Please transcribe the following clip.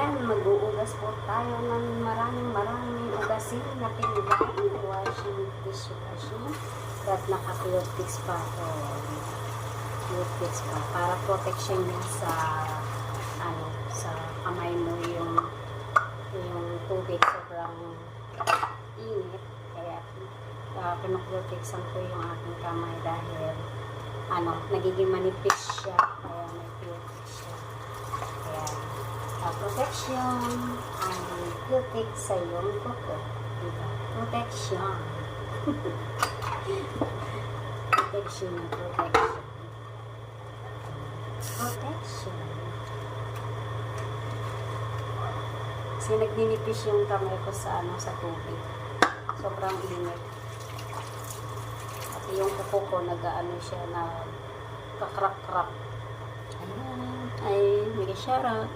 Ayan, mag-uugas po tayo ng maraming ugasin na pinggan. Washing dishwashing. At naka-Purtex pa ito. Purtex pa. Para protection niya sa sa kamay mo yung tubig sobrang init. Kaya pinag-protexan ko yung aking kamay dahil nagiging manipis siya. Kaya may Purtex siya. Kaya protection ang Purtex sa iyong kuko. Diba? Protection. Protection. Kasi nagninipis yung kamay ko sa tubig. Sobrang init. At yung kuko ko siya na kakrak-krak. Ayan. Ay, mega shoutout.